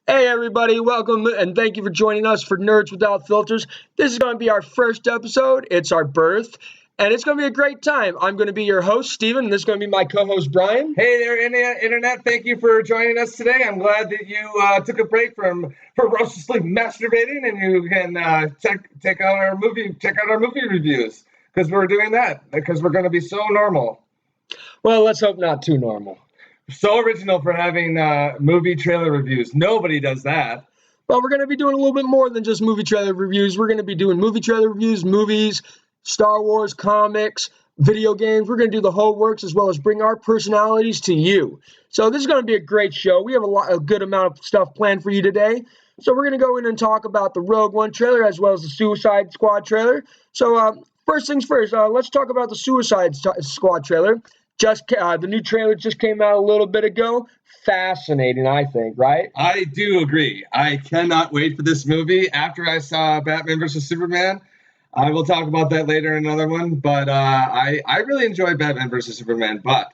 Hey everybody, welcome and thank you for joining us for Nerds Without Filters. This is going to be our first episode. It's our birth, and it's going to be a great time. I'm going to be your host, Steven, and this is going to be my co-host, Brian. Hey there, Internet. Thank you for joining us today. I'm glad that you took a break from ferociously masturbating and you can check out our movie reviews because we're doing that because we're going to be so normal. Well, let's hope not too normal. So original for having movie trailer reviews. Nobody does that. Well, we're going to be doing a little bit more than just movie trailer reviews. We're going to be doing movie trailer reviews, movies, Star Wars, comics, video games. We're going to do the whole works as well as bring our personalities to you. So this is going to be a great show. We have a good amount of stuff planned for you today. So we're going to go in and talk about the Rogue One trailer as well as the Suicide Squad trailer. So first things first, let's talk about the Suicide Squad trailer. The new trailer just came out a little bit ago. Fascinating, I think, right? I do agree. I cannot wait for this movie. After I saw Batman vs. Superman, I will talk about that later in another one. But I really enjoyed Batman vs. Superman. But,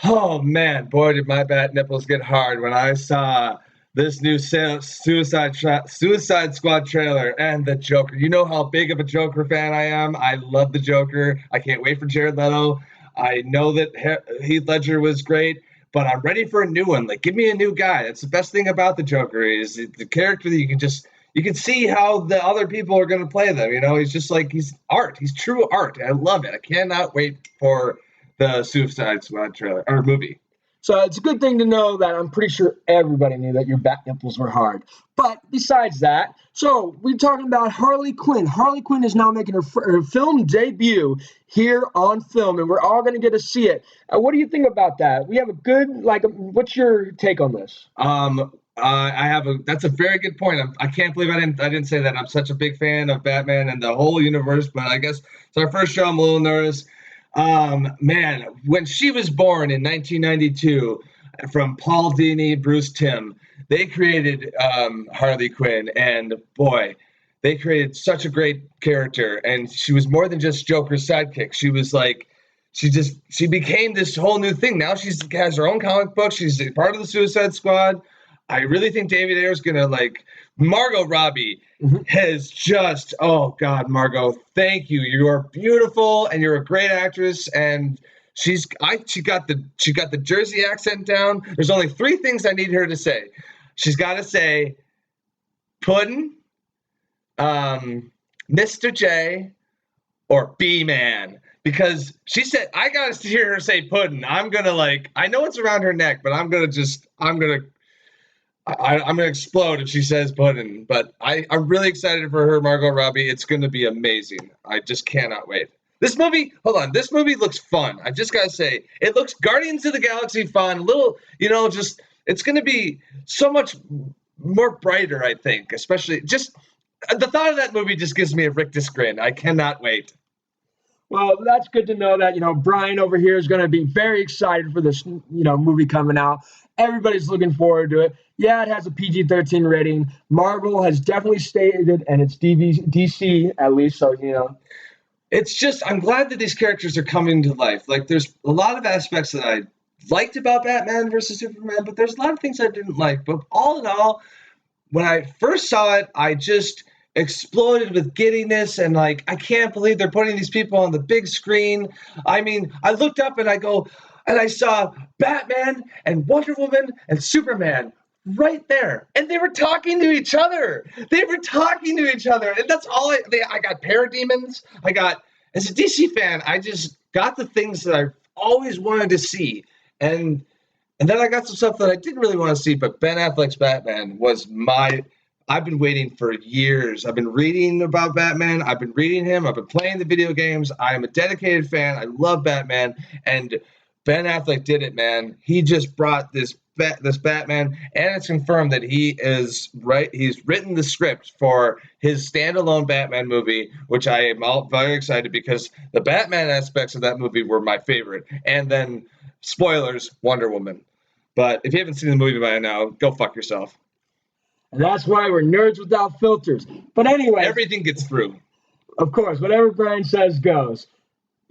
oh man, boy, did my bat nipples get hard when I saw this new Suicide Squad trailer and the Joker. You know how big of a Joker fan I am. I love the Joker. I can't wait for Jared Leto. I know that Heath Ledger was great, but I'm ready for a new one. Like, give me a new guy. That's the best thing about the Joker is the character that you can see how the other people are going to play them. You know, he's art. He's true art. I love it. I cannot wait for the Suicide Squad trailer or movie. So it's a good thing to know that I'm pretty sure everybody knew that your bat nipples were hard. But besides that, so we're talking about Harley Quinn. Harley Quinn is now making her film debut here on film, and we're all going to get to see it. What do you think about that? We have a good, what's your take on this? That's a very good point. I can't believe I didn't say that. I'm such a big fan of Batman and the whole universe, but I guess it's our first show. I'm a little nervous. Man, when she was born in 1992 from Paul Dini, Bruce Timm, they created Harley Quinn, and boy, they created such a great character. And she was more than just Joker's sidekick. She was like, she became this whole new thing. Now she has her own comic book. She's part of the Suicide Squad. I really think David Ayer is gonna Margot Robbie has just, oh God, Margot, thank you. You are beautiful and you're a great actress. And she got the Jersey accent down. There's only three things I need her to say. She's got to say Puddin', Mr. J, or B-Man. Because she said, I got to hear her say Puddin'. I'm gonna I know it's around her neck, but I'm gonna explode if she says Puddin', but I'm really excited for her, Margot Robbie. It's going to be amazing. I just cannot wait. This movie looks fun. I just got to say, it looks Guardians of the Galaxy fun. It's going to be so much more brighter, I think, especially just the thought of that movie just gives me a rictus grin. I cannot wait. Well, that's good to know that, Brian over here is going to be very excited for this, movie coming out. Everybody's looking forward to it. Yeah, it has a PG-13 rating. Marvel has definitely stated, and it's DC at least, so, It's just, I'm glad that these characters are coming to life. There's a lot of aspects that I liked about Batman versus Superman, but there's a lot of things I didn't like. But all in all, when I first saw it, I just exploded with giddiness and I can't believe they're putting these people on the big screen. I mean, I looked up and I saw Batman and Wonder Woman and Superman right there, and they were talking to each other. And that's all I got. Parademons. As a DC fan, I just got the things that I always wanted to see, and then I got some stuff that I didn't really want to see. But Ben Affleck's Batman was I've been waiting for years. I've been reading about Batman. I've been reading him. I've been playing the video games. I am a dedicated fan. I love Batman, and Ben Affleck did it, man. He just brought this Batman, and it's confirmed that he is right. He's written the script for his standalone Batman movie, which I am very excited because the Batman aspects of that movie were my favorite. And then, spoilers, Wonder Woman. But if you haven't seen the movie by now, go fuck yourself. And that's why we're Nerds Without Filters. But anyway, everything gets through. Of course, whatever Brian says goes.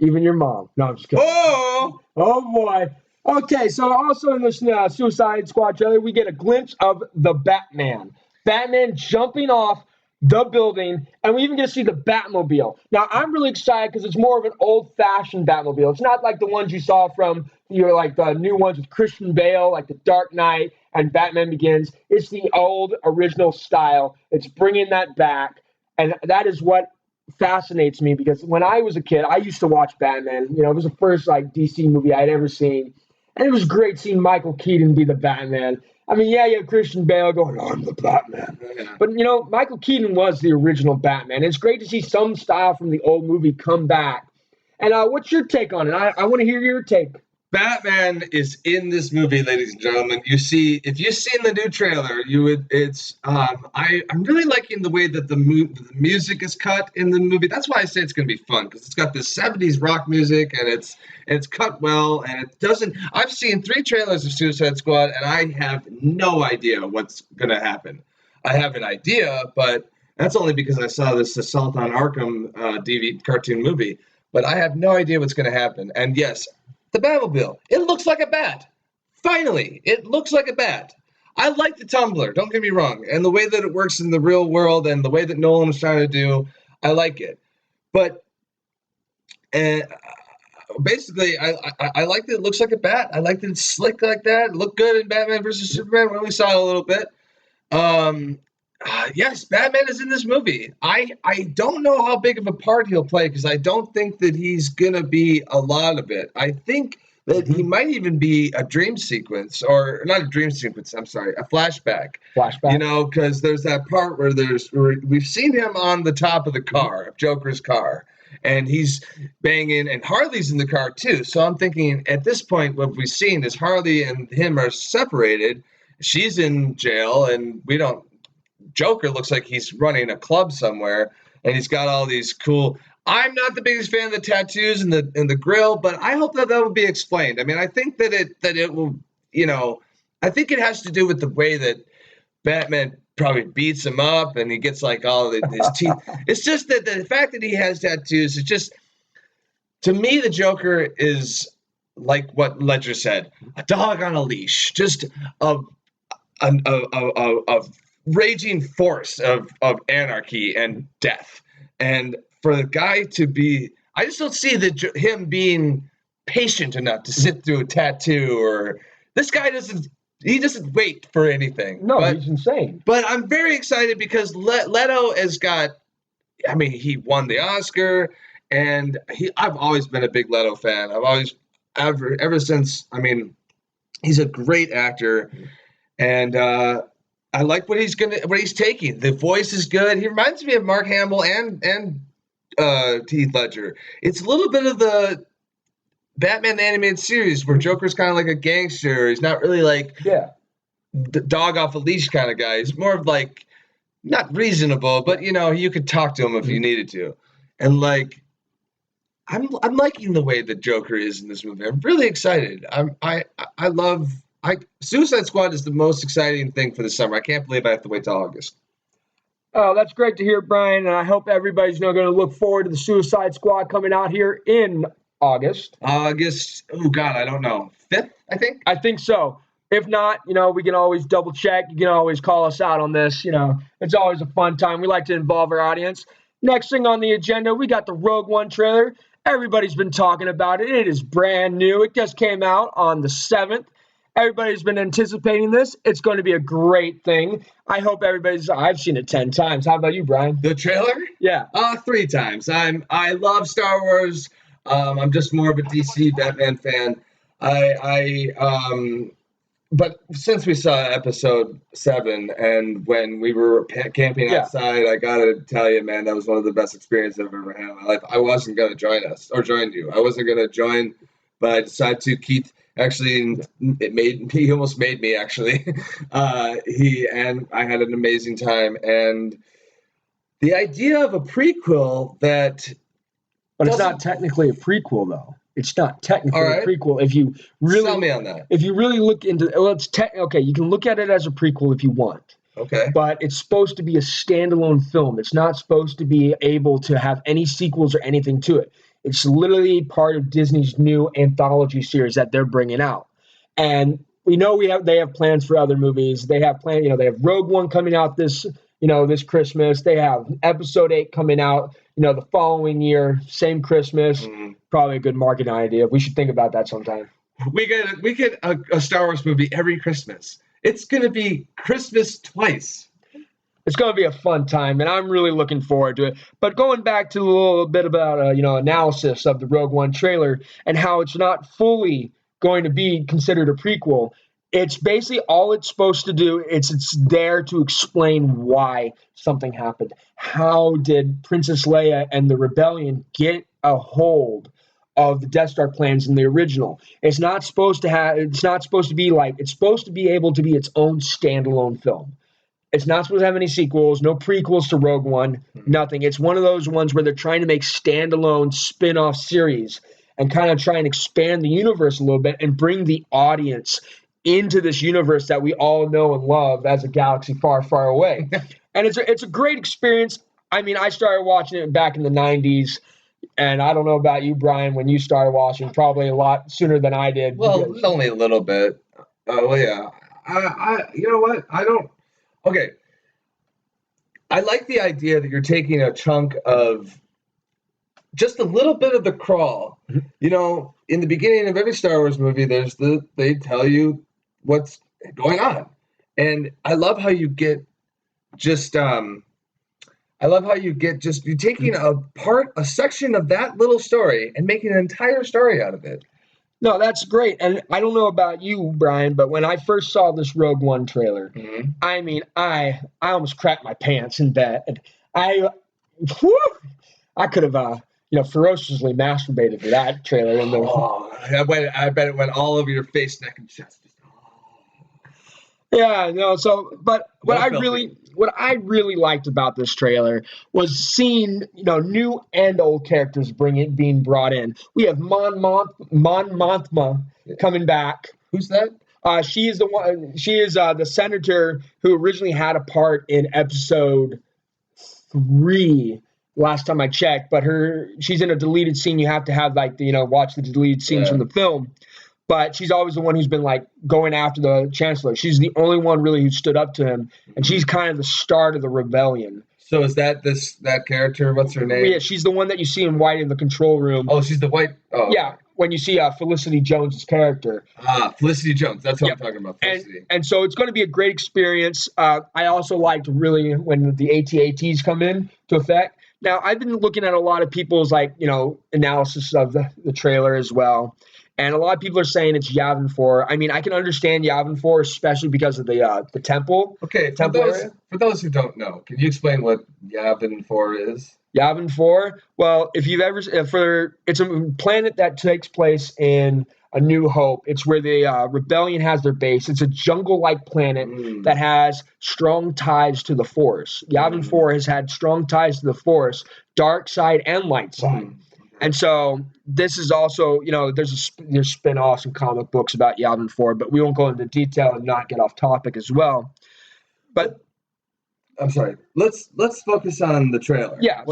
Even your mom. No, I'm just kidding. Oh boy. Okay, so also in this Suicide Squad trailer, we get a glimpse of the Batman. Batman jumping off the building, and we even get to see the Batmobile. Now, I'm really excited because it's more of an old-fashioned Batmobile. It's not like the ones you saw from like the new ones with Christian Bale, like The Dark Knight and Batman Begins. It's the old original style. It's bringing that back, and that is what fascinates me because when I was a kid, I used to watch Batman. It was the first like DC movie I'd ever seen. And it was great seeing Michael Keaton be the Batman. I mean, yeah, you have Christian Bale going, I'm the Batman. Yeah. But, Michael Keaton was the original Batman. It's great to see some style from the old movie come back. And what's your take on it? I want to hear your take. Batman is in this movie, ladies and gentlemen. If you've seen the new trailer, I'm really liking the way that the music is cut in the movie. That's why I say it's going to be fun, because it's got this 70s rock music, and it's cut well, and it doesn't. I've seen 3 trailers of Suicide Squad, and I have no idea what's going to happen. I have an idea, but that's only because I saw this Assault on Arkham DVD cartoon movie. But I have no idea what's going to happen. And yes, the Batmobile. It looks like a bat. Finally, it looks like a bat. I like the tumbler, don't get me wrong. And the way that it works in the real world and the way that Nolan was trying to do, I like it. But basically, I like that it looks like a bat. I like that it's slick like that. It looked good in Batman vs. Superman. We only saw it a little bit. Yes, Batman is in this movie. I don't know how big of a part he'll play because I don't think that he's going to be a lot of it. I think that he might even be a dream sequence, or not a dream sequence, I'm sorry, a flashback. Flashback. Because there's that part where we've seen him on the top of the car, of Joker's car, and he's banging, and Harley's in the car too. So I'm thinking at this point, what we've seen is Harley and him are separated. She's in jail, and Joker looks like he's running a club somewhere, and he's got all these cool. I'm not the biggest fan of the tattoos and the grill, but I hope that will be explained. I mean, I think that it will. I think it has to do with the way that Batman probably beats him up, and he gets like all of his teeth. It's just that the fact that he has tattoos. It's just, to me, the Joker is like what Ledger said: a dog on a leash, just a raging force of anarchy and death. And for the guy to be, I just don't see him being patient enough to sit through a tattoo, or this guy doesn't wait for anything. No, he's insane. But I'm very excited because Leto has got, I mean, he won the Oscar, and I've always been a big Leto fan. I've always, ever since, I mean, he's a great actor, and I like what he's taking. The voice is good. He reminds me of Mark Hamill and Heath Ledger. It's a little bit of the Batman the Animated Series where Joker's kind of like a gangster. He's not really like the dog off a leash kind of guy. He's more of like, not reasonable, but you could talk to him if you needed to. And like, I'm liking the way that Joker is in this movie. I'm really excited. I love. Suicide Squad is the most exciting thing for the summer. I can't believe I have to wait till August. Oh, that's great to hear, Brian. And I hope everybody's going to look forward to the Suicide Squad coming out here in August. August, oh God, I don't know. 5th, I think? I think so. If not, we can always double check. You can always call us out on this. It's always a fun time. We like to involve our audience. Next thing on the agenda, we got the Rogue One trailer. Everybody's been talking about it. It is brand new. It just came out on the 7th. Everybody's been anticipating this. It's going to be a great thing. I hope I've seen it 10 times. How about you, Brian? The trailer? Yeah. 3 times. I love Star Wars. I'm just more of a DC Batman fan. But since we saw episode 7 and when we were camping outside, I gotta tell you, man, that was one of the best experiences I've ever had in my life. I wasn't gonna join you. I wasn't gonna join, but I decided to. Keith actually, he almost made me actually. And I had an amazing time. And the idea of a prequel but it's not technically a prequel though. It's not technically a prequel. If you really sell me on that. If you really look into okay, you can look at it as a prequel if you want. Okay. But it's supposed to be a standalone film. It's not supposed to be able to have any sequels or anything to it. It's literally part of Disney's new anthology series that they're bringing out. and we know they have plans for other movies. They have they have Rogue One coming out this Christmas. They have Episode 8 coming out, the following year, same Christmas. Probably a good marketing idea. We should think about that sometime. We get a Star Wars movie every Christmas. It's going to be Christmas twice. It's going to be a fun time, and I'm really looking forward to it. But going back to a little bit about analysis of the Rogue One trailer and how it's not fully going to be considered a prequel. It's basically all it's supposed to do. It's there to explain why something happened. How did Princess Leia and the rebellion get a hold of the Death Star plans in the original? It's not supposed to have. It's not supposed to be like. It's supposed to be able to be its own standalone film. It's not supposed to have any sequels, no prequels to Rogue One, nothing. It's one of those ones where they're trying to make standalone spin-off series and kind of try and expand the universe a little bit and bring the audience into this universe that we all know and love as a galaxy far, far away. And it's a great experience. I mean, I started watching it back in the 90s, and I don't know about you, Brian, when you started watching, probably a lot sooner than I did. Well, only a little bit. Well, yeah. You know what? Okay. I like the idea that you're taking a chunk of just a little bit of the crawl. In the beginning of every Star Wars movie, they tell you what's going on. And I love how you get you're taking a section of that little story and making an entire story out of it. No, that's great. And I don't know about you, Brian, but when I first saw this Rogue One trailer, I mean, I almost crapped my pants in bed. I could have, ferociously masturbated to that trailer. I bet it went all over your face, neck, and chest. Yeah, no. So, but what I really liked about this trailer was seeing new and old characters being brought in. We have Mon Mothma coming back. Who's that? She is the one. She is the senator who originally had a part in Episode 3. Last time I checked, but she's in a deleted scene. You have to have watch the deleted scenes from the film. But she's always the one who's been going after the Chancellor. She's the only one really who stood up to him, and she's kind of the start of the rebellion. So is that character? What's her name? Yeah, she's the one that you see in white in the control room. Oh, she's the white. Oh, yeah. When you see Felicity Jones' character. Felicity Jones. That's what I'm talking about. Felicity. And so it's going to be a great experience. I also liked really when the AT-ATs come in to effect. Now, I've been looking at a lot of people's analysis of the trailer as well. And a lot of people are saying it's Yavin 4. I mean, I can understand Yavin 4, especially because of the temple. Okay, for those who don't know, can you explain what Yavin 4 is? Yavin 4? Well, if you've ever it's a planet that takes place in A New Hope. It's where the rebellion has their base. It's a jungle-like planet that has strong ties to the Force. Yavin 4 has had strong ties to the Force, dark side and light side. And so this is also, there's spin-offs and comic books about Yavin 4, but we won't go into detail and not get off topic as well. But I'm sorry. Let's focus on the trailer. Yeah.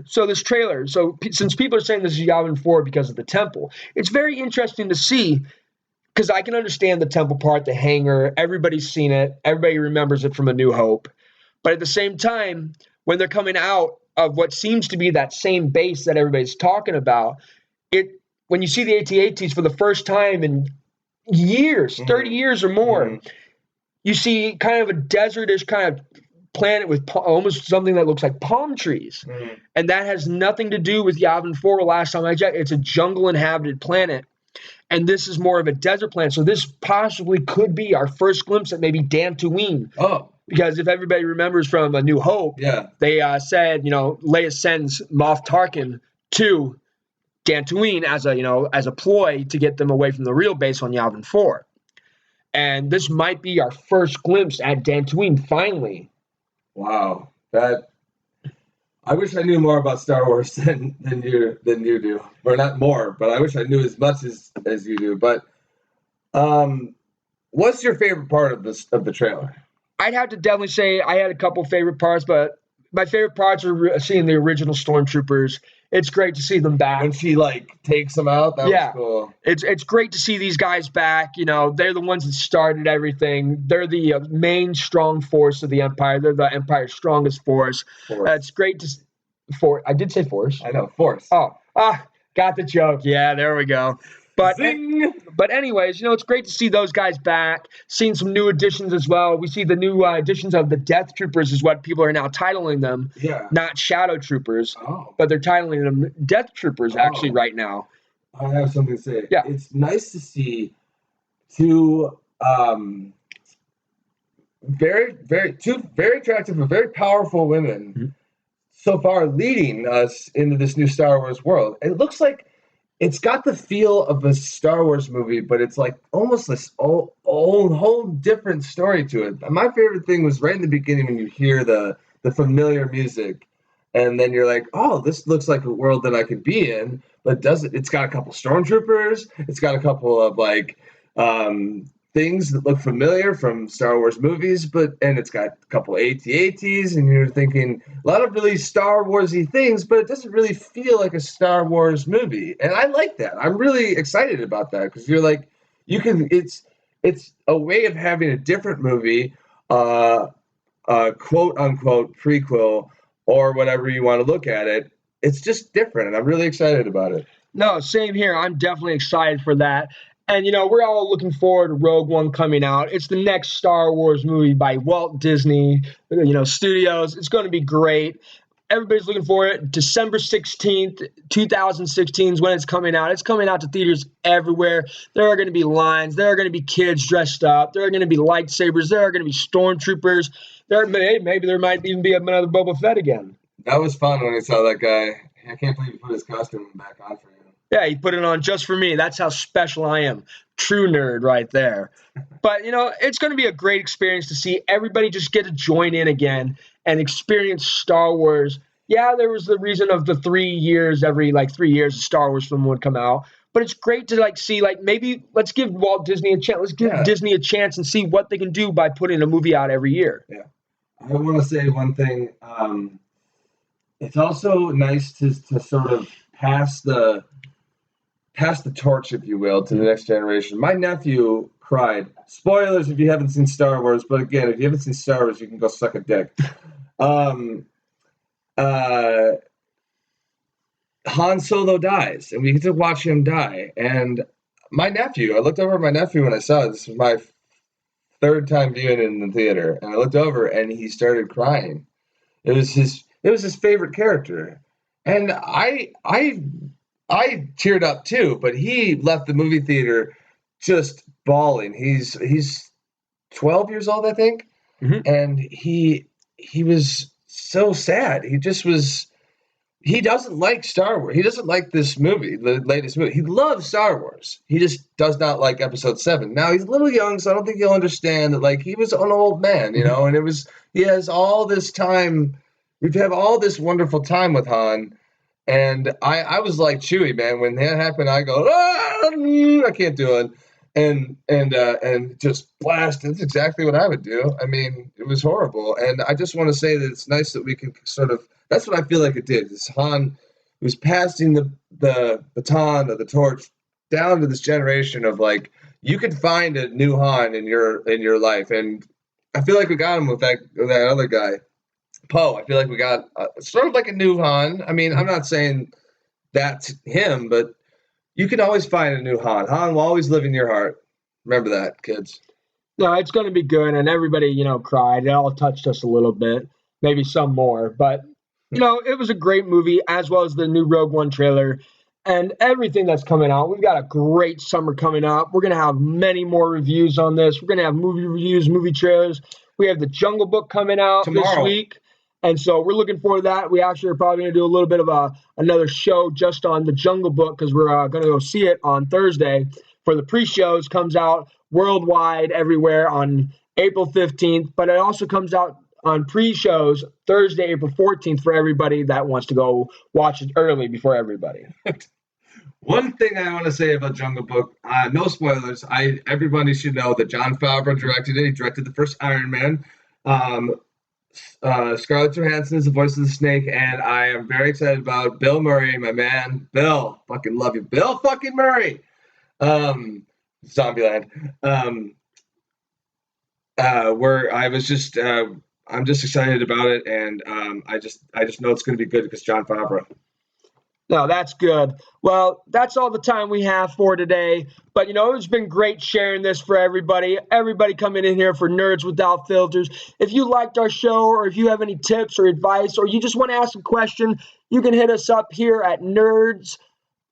So this trailer. So since people are saying this is Yavin 4 because of the temple, it's very interesting to see because I can understand the temple part, the hangar. Everybody's seen it. Everybody remembers it from A New Hope. But at the same time, when they're coming out of what seems to be that same base that everybody's talking about, when you see the AT-ATs for the first time in years, 30 years or more, you see kind of a desertish kind of planet with almost something that looks like palm trees. And that has nothing to do with Yavin 4 last time I checked. It's a jungle-inhabited planet. And this is more of a desert planet. So this possibly could be our first glimpse at maybe Dantooine. Oh. Because if everybody remembers from A New Hope, they said, Leia sends Moff Tarkin to Dantooine as a ploy to get them away from the real base on Yavin 4. And this might be our first glimpse at Dantooine finally. Wow. I wish I knew more about Star Wars than you do. Or not more, but I wish I knew as much as you do. But what's your favorite part of the trailer? I'd have to definitely say I had a couple favorite parts, but my favorite parts are seeing the original stormtroopers. It's great to see them back. When she like takes them out, that was cool. It's great to see these guys back. You know, they're the ones that started everything. They're the main strong force of the Empire. They're the Empire's strongest force. It's great to I did say force. I know, force. Got the joke. Yeah, there we go. But anyways, you know, it's great to see those guys back. Seeing some new additions as well. We see the new additions of the Death Troopers is what people are now titling them. Yeah. Not Shadow Troopers. Oh. But they're titling them Death Troopers actually right now. I have something to say. Yeah. It's nice to see two very attractive but very powerful women so far leading us into this new Star Wars world. It looks like it's got the feel of a Star Wars movie, but it's like almost this whole different story to it. My favorite thing was right in the beginning when you hear the familiar music, and then you're like, oh, this looks like a world that I could be in, but doesn't. It's got a couple stormtroopers. It's got a couple of like things that look familiar from Star Wars movies, and it's got a couple AT-ATs, and you're thinking a lot of really Star Warsy things, but it doesn't really feel like a Star Wars movie, and I like that. I'm really excited about that because you're like, it's a way of having a different movie, quote unquote prequel or whatever you want to look at it. It's just different, and I'm really excited about it. No, same here. I'm definitely excited for that. And, you know, we're all looking forward to Rogue One coming out. It's the next Star Wars movie by Walt Disney, Studios. It's going to be great. Everybody's looking for it. December 16th, 2016 is when it's coming out. It's coming out to theaters everywhere. There are going to be lines. There are going to be kids dressed up. There are going to be lightsabers. There are going to be stormtroopers. Maybe there might even be another Boba Fett again. That was fun when I saw that guy. I can't believe he put his costume back on for you. Yeah, he put it on just for me. That's how special I am. True nerd right there. But, it's going to be a great experience to see everybody just get to join in again and experience Star Wars. Yeah, there was the reason of the 3 years, every 3 years a Star Wars film would come out. But it's great to see maybe let's give Walt Disney a chance. Let's give Disney a chance and see what they can do by putting a movie out every year. Yeah. I want to say one thing. It's also nice to sort of pass the torch, if you will, to the next generation. My nephew cried. Spoilers if you haven't seen Star Wars, but again, if you haven't seen Star Wars, you can go suck a dick. Han Solo dies, and we get to watch him die. And I looked over at my nephew when I saw it. This was my third time viewing it in the theater, and I looked over, and he started crying. It was his favorite character, and I teared up too, but he left the movie theater just bawling. He's 12 years old, I think, and he was so sad. He doesn't like Star Wars. He doesn't like this movie, the latest movie. He loves Star Wars. He just does not like Episode 7. Now he's a little young, so I don't think he'll understand that. He was an old man, and he has all this time. We've had all this wonderful time with Han. And I was like Chewie, man. When that happened, I go, I can't do it, and just blast. That's exactly what I would do. I mean, it was horrible, and I just want to say that it's nice that we can sort of. That's what I feel like it did. This Han was passing the baton or the torch down to this generation of you could find a new Han in your life, and I feel like we got him with that other guy. Poe, I feel like we got sort of like a new Han. I mean, I'm not saying that's him, but you can always find a new Han. Han will always live in your heart. Remember that, kids. No, it's going to be good, and everybody, cried. It all touched us a little bit, maybe some more. But, it was a great movie, as well as the new Rogue One trailer and everything that's coming out. We've got a great summer coming up. We're going to have many more reviews on this. We're going to have movie reviews, movie trailers. We have the Jungle Book coming out tomorrow. This week. And so we're looking forward to that. We actually are probably going to do a little bit of another show just on the Jungle Book because we're going to go see it on Thursday for the pre-shows. Comes out worldwide everywhere on April 15th, but it also comes out on pre-shows Thursday, April 14th for everybody that wants to go watch it early before everybody. One thing I want to say about Jungle Book, no spoilers. Everybody should know that Jon Favreau directed it. He directed the first Iron Man. Scarlett Johansson is the voice of the snake, and I am very excited about Bill Murray, my man. Bill, fucking love you. Bill fucking Murray. Zombieland. I'm just excited about it, and I just know it's going to be good because Jon Favreau. No, that's good. Well, that's all the time we have for today. But, it's been great sharing this for everybody. Everybody coming in here for Nerds Without Filters. If you liked our show, or if you have any tips or advice, or you just want to ask a question, you can hit us up here at nerds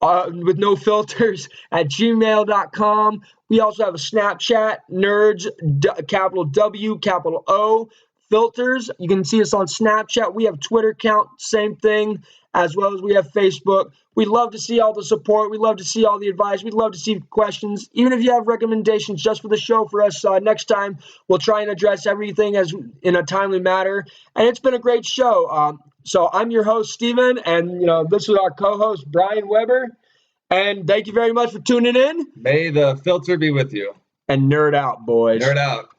with no filters at gmail.com. We also have a Snapchat, nerds, capital W, capital O, filters. You can see us on Snapchat. We have Twitter account, same thing, as well as we have Facebook. We love to see all the support. We love to see all the advice. We'd love to see questions. Even if you have recommendations just for the show for us next time, we'll try and address everything as in a timely manner. And it's been a great show. So I'm your host, Steven, and this is our co-host, Brian Weber. And thank you very much for tuning in. May the filter be with you. And nerd out, boys. Nerd out.